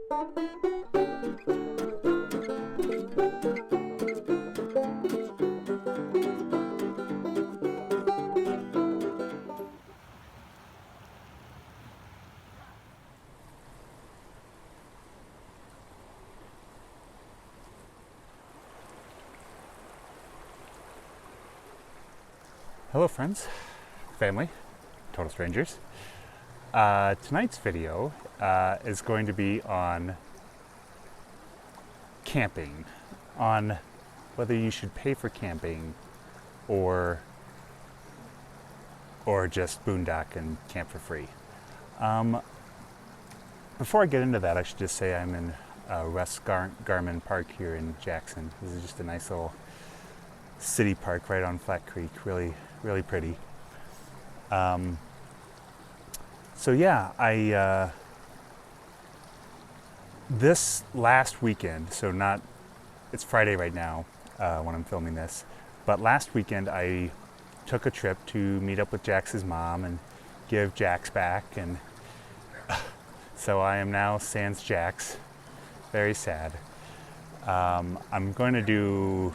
Hello friends, family, total strangers. Tonight's video is going to be on camping, on whether you should pay for camping or just boondock and camp for free. Before I get into that, I should just say I'm in Russ Garman Park here in Jackson. This is just a nice little city park right on Flat Creek, really pretty. So yeah, this last weekend, it's Friday right now when I'm filming this, but last weekend I took a trip to meet up with Jax's mom and give Jax back, and so I am now sans Jax. Very sad. I'm going to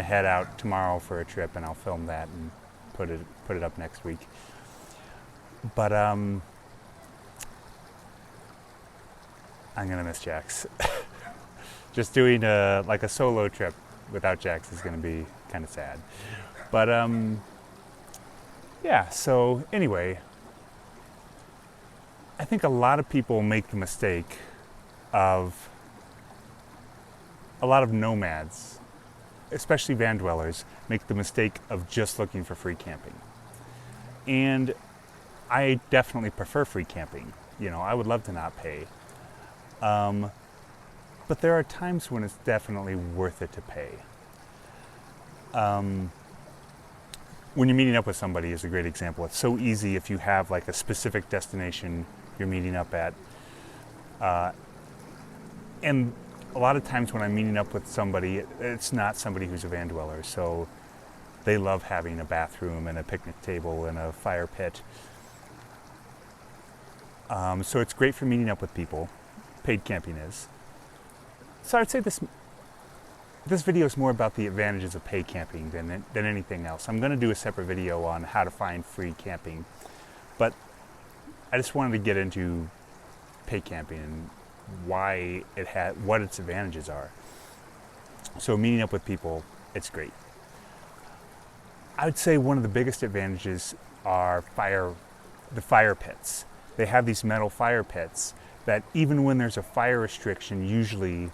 head out tomorrow for a trip, and I'll film that and put it up next week. But I'm gonna miss Jax. Just doing a solo trip without Jax is gonna be kind of sad. But yeah. So anyway, I think a lot of people make the mistake of a lot of nomads, especially van dwellers, make the mistake of just looking for free camping. And I definitely prefer free camping. You know, I would love to not pay. But there are times when it's definitely worth it to pay. When you're meeting up with somebody is a great example. It's so easy if you have like a specific destination you're meeting up at. And a lot of times when I'm meeting up with somebody, it's not somebody who's a van dweller, so they love having a bathroom and a picnic table and a fire pit. So it's great for meeting up with people. Paid camping is. So I'd say this video is more about the advantages of paid camping than anything else. I'm going to do a separate video on how to find free camping, but I just wanted to get into paid camping and what its advantages are. So meeting up with people, it's great. I would say one of the biggest advantages are the fire pits. They have these metal fire pits that even when there's a fire restriction, usually,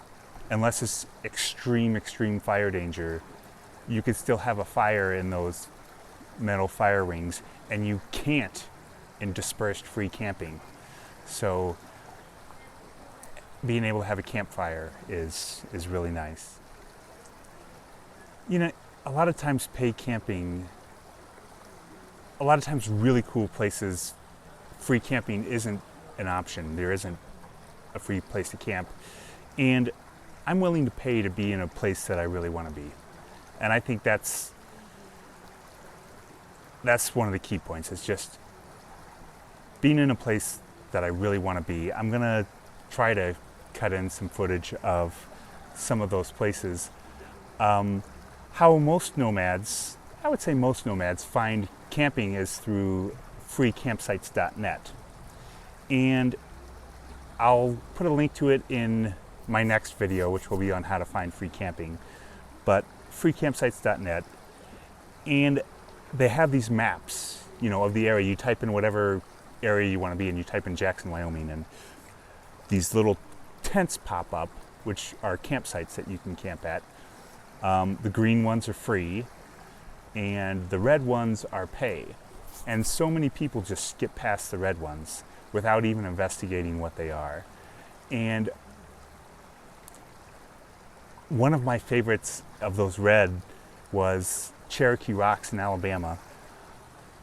unless it's extreme fire danger, you could still have a fire in those metal fire rings, and you can't in dispersed free camping. So being able to have a campfire is really nice. You know, a lot of times paid camping, a lot of times really cool places, free camping isn't an option. There isn't a free place to camp. And I'm willing to pay to be in a place that I really want to be. And I think that's one of the key points. It's just being in a place that I really want to be. I'm going to try to cut in some footage of some of those places. How most nomads, I would say most nomads, find camping is through freecampsites.net. And I'll put a link to it in my next video, which will be on how to find free camping. But freecampsites.net, and they have these maps, you know, of the area. You type in whatever area you want to be in. You type in Jackson, Wyoming, and these little tents pop up, which are campsites that you can camp at. The green ones are free, and the red ones are pay. And so many people just skip past the red ones without even investigating what they are. And one of my favorites of those red was Cherokee Rocks in Alabama.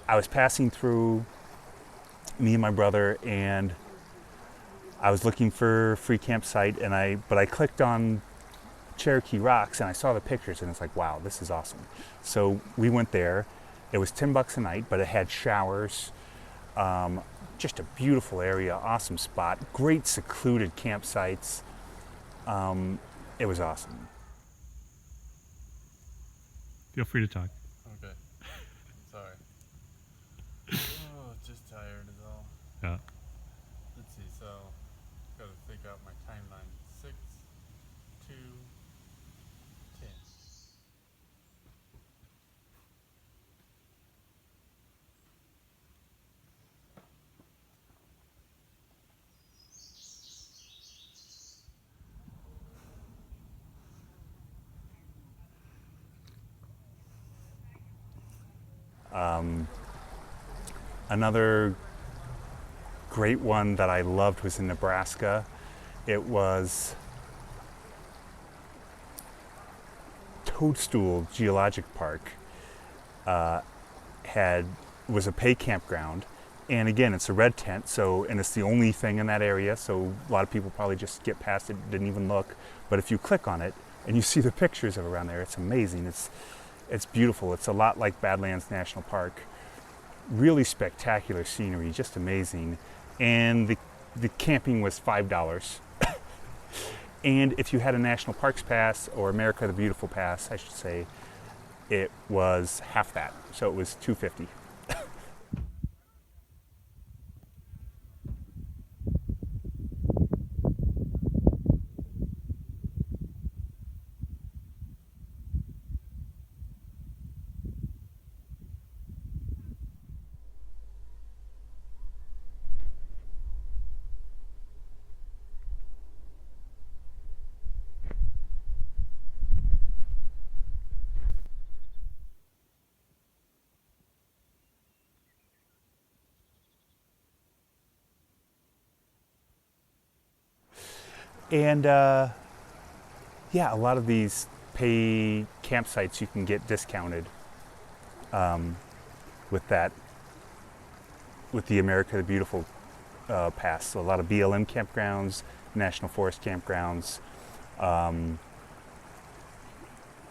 I was passing through, me and my brother, and I was looking for a free campsite, but I clicked on Cherokee Rocks and I saw the pictures, and it's like, wow, this is awesome. So we went there. It was $10 a night, but it had showers, just a beautiful area, awesome spot, great secluded campsites. It was awesome. Feel free to talk. Okay. Sorry. Oh, just tired is all. Yeah. Let's see, so gotta think out my timeline. 6, 2, 10. Another great one that I loved was in Nebraska. It was Toadstool Geologic Park. Was a pay campground, and again, it's a red tent, and it's the only thing in that area, so a lot of people probably just skip past it, didn't even look. But if you click on it and you see the pictures of around there, it's amazing. It's beautiful. It's a lot like Badlands National Park. Really spectacular scenery, just amazing. And the camping was $5. And if you had a National Parks Pass, or America the Beautiful Pass, I should say, it was half that. So it was $250. And yeah, a lot of these pay campsites you can get discounted with that, with the America the Beautiful pass. So a lot of BLM campgrounds, National Forest campgrounds.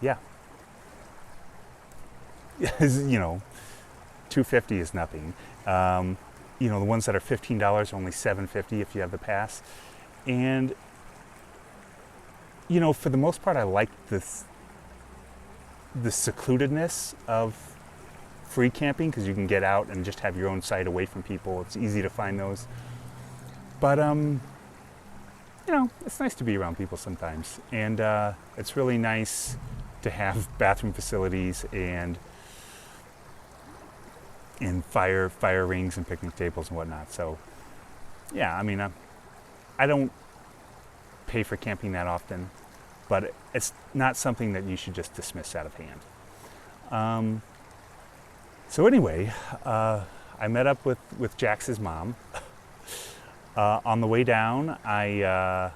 Yeah, you know, $250 is nothing. You know, the ones that are $15 are only $750 if you have the pass. And you know, for the most part, I like the secludedness of free camping, because you can get out and just have your own site away from people. It's easy to find those. But you know, it's nice to be around people sometimes, and it's really nice to have bathroom facilities and fire rings and picnic tables and whatnot. So yeah, I mean, I don't pay for camping that often, but it's not something that you should just dismiss out of hand. So anyway, I met up with Jax's mom. On the way down, I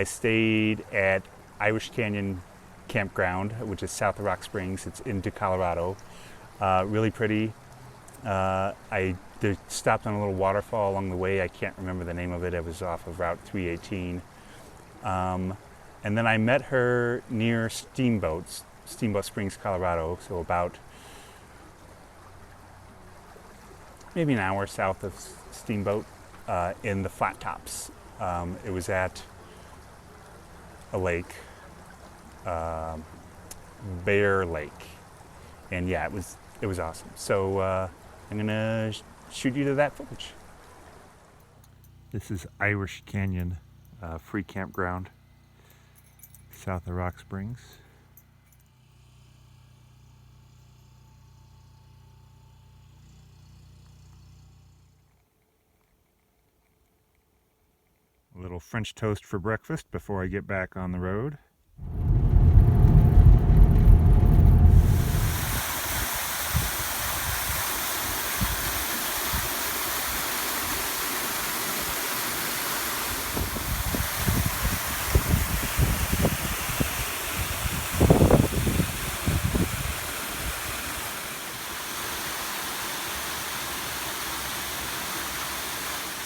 stayed at Irish Canyon Campground, which is south of Rock Springs. It's into Colorado. Really pretty. I stopped on a little waterfall along the way. I can't remember the name of it. It was off of Route 318. And then I met her near Steamboat Springs, Colorado, so about maybe an hour south of Steamboat, in the Flat Tops. It was at a lake, Bear Lake, and yeah, it was awesome. So I'm gonna shoot you to that footage. This is Irish Canyon free campground south of Rock Springs. A little French toast for breakfast before I get back on the road.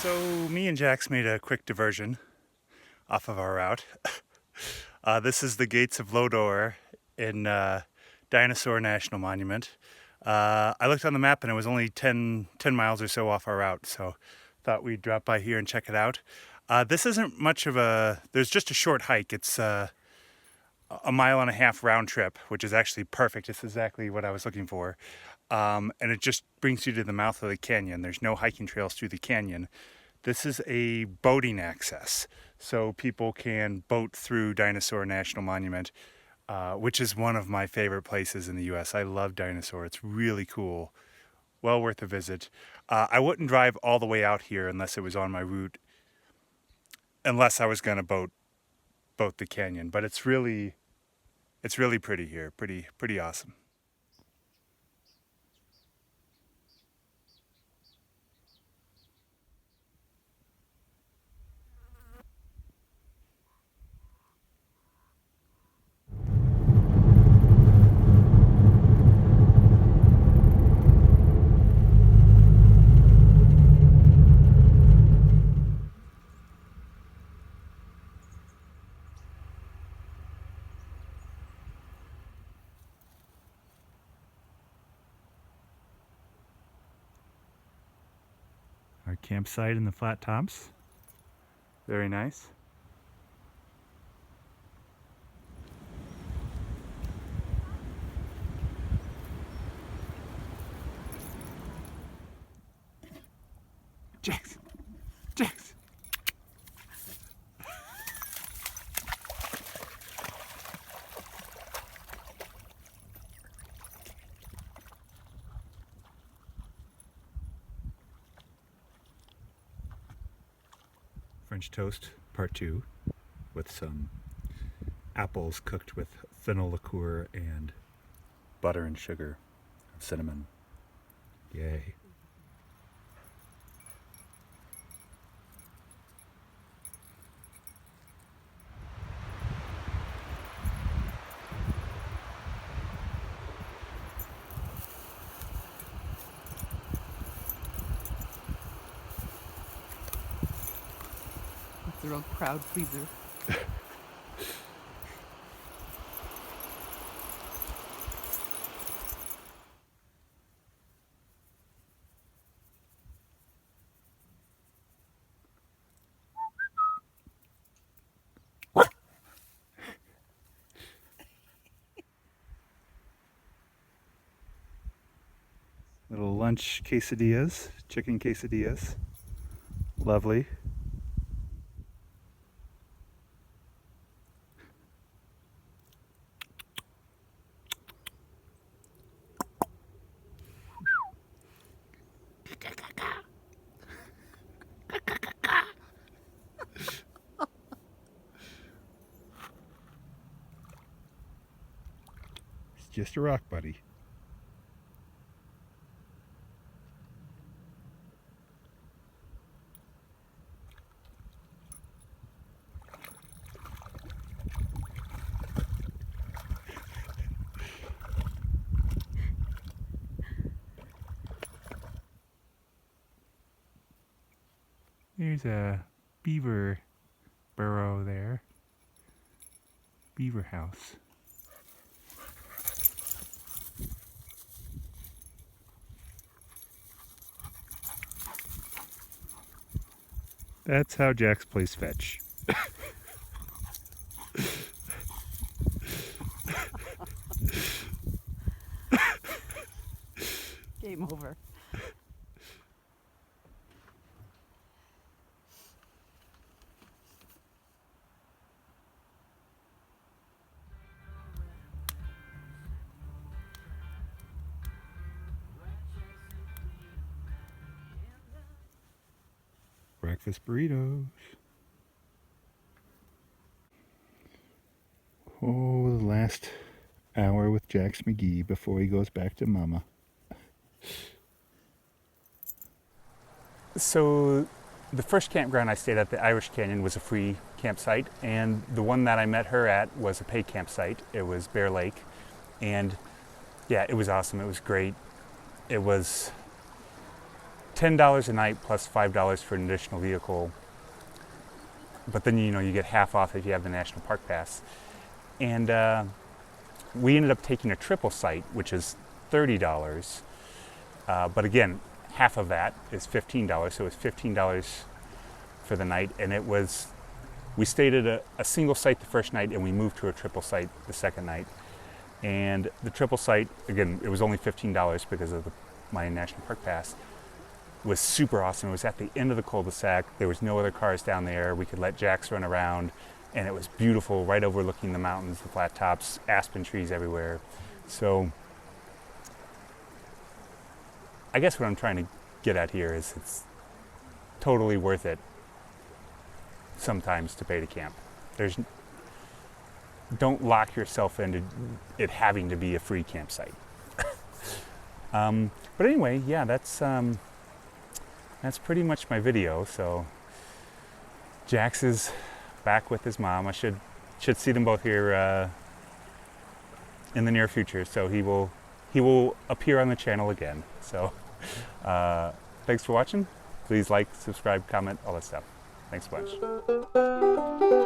So me and Jax made a quick diversion off of our route. This is the gates of Lodore in Dinosaur National Monument. I looked on the map and it was only 10 miles or so off our route, so thought we'd drop by here and check it out. This isn't much of there's just a short hike. It's a 1.5 mile round trip, which is actually perfect. It's exactly what I was looking for. And it just brings you to the mouth of the canyon. There's no hiking trails through the canyon. This is a boating access, so people can boat through Dinosaur National Monument, which is one of my favorite places in the US. I love Dinosaur. It's really cool. Well worth a visit. I wouldn't drive all the way out here unless it was on my route, unless I was going to boat the canyon. But it's really pretty here. Pretty awesome. Our campsite in the flat tops. Very nice. Jax! Jax! French toast, part 2, with some apples cooked with fennel liqueur and butter and sugar and cinnamon. Yay. It's a real crowd pleaser. Little lunch quesadillas, chicken quesadillas. Lovely. It's just a rock, buddy. There's a beaver burrow there. Beaver house. That's how Jax plays fetch. Game over. Breakfast burritos. Oh, the last hour with Jax McGee before he goes back to Mama. So the first campground I stayed at, the Irish Canyon, was a free campsite, and the one that I met her at was a paid campsite. It was Bear Lake, and yeah, it was awesome. It was great. It was $10 a night plus $5 for an additional vehicle, but then you get half off if you have the National Park Pass. And we ended up taking a triple site, which is $30. But again, half of that is $15, so it was $15 for the night, and we stayed at a single site the first night, and we moved to a triple site the second night. And the triple site, again, it was only $15 because of my National Park Pass. It was super awesome. It was at the end of the cul-de-sac. There was no other cars down there. We could let Jax run around, and it was beautiful, right overlooking the mountains, the flat tops, aspen trees everywhere. So I guess what I'm trying to get at here is it's totally worth it sometimes to pay to camp. Don't lock yourself into it having to be a free campsite. But anyway, yeah, that's pretty much my video. So Jax is back with his mom. I should see them both here in the near future. So he will appear on the channel again. So thanks for watching. Please like, subscribe, comment, all that stuff. Thanks a bunch.